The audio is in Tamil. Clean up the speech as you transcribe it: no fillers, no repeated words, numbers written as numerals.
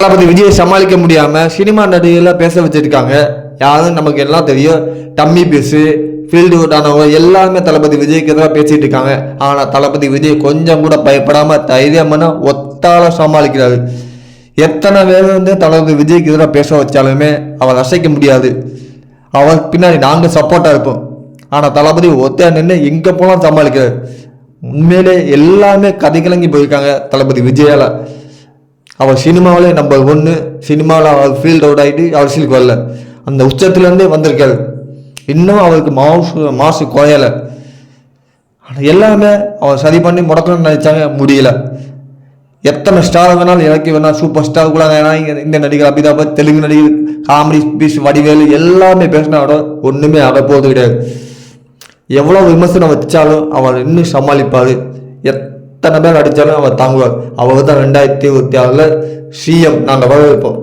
தளபதி விஜயை சமாளிக்க முடியாம சினிமா நடிகர்ல பேச வச்சிருக்காங்க. யாரும் நமக்கு எல்லாம் தெரியும். டம்மி பீஸு, ஃபீல்டு அவுட் ஆனவங்க எல்லாருமே தளபதி விஜய்க்கு எதிராக பேசிட்டு இருக்காங்க. ஆனா தளபதி விஜய் கொஞ்சம் கூட பயப்படாம தைரியமான ஒத்தால சமாளிக்கிறாரு. எத்தனை பேர் தளபதி விஜய்க்கு எதிராக பேச வச்சாலுமே அவர் அசைக்க முடியாது. அவர் பின்னாடி நாங்கள் சப்போர்ட்டா இருப்போம். ஆனா தளபதி ஒத்தையா நின்று எங்க போலாம் சமாளிக்கிறார். உண்மையிலே எல்லாமே கதை கிளங்கி போயிருக்காங்க தளபதி விஜயால. அவர் சினிமாவிலே நம்பர் 1. சினிமாவில் அவர் ஃபீல்ட் அவுட் ஆகிட்டு அரசியலுக்கு வரல. அந்த உச்சத்துலேருந்தே வந்திருக்காரு. இன்னும் அவருக்கு மாசு குறையலை. எல்லாமே அவர் சரி பண்ணி முடக்கணும்னு நினைச்சாங்க, முடியல. எத்தனை ஸ்டார் வேணாலும் இறக்கி வேணால் சூப்பர் ஸ்டார் கூட இந்த நடிகர் அபிதாப், தெலுங்கு நடிகர், காமெடி பீஸ் வடிவேலு எல்லாமே பேசினா கூட ஒன்றுமே ஆக போகிறது கிடையாது. எவ்வளோ விமர்சனம் வச்சாலும் அவர் இன்னும் சமாளிப்பார். எத்தனை பேர் அடித்தாலும் அவர் தாங்குவார். அவர் தான் 2026 சிஎம் நாங்கள் வரவேற்போம்.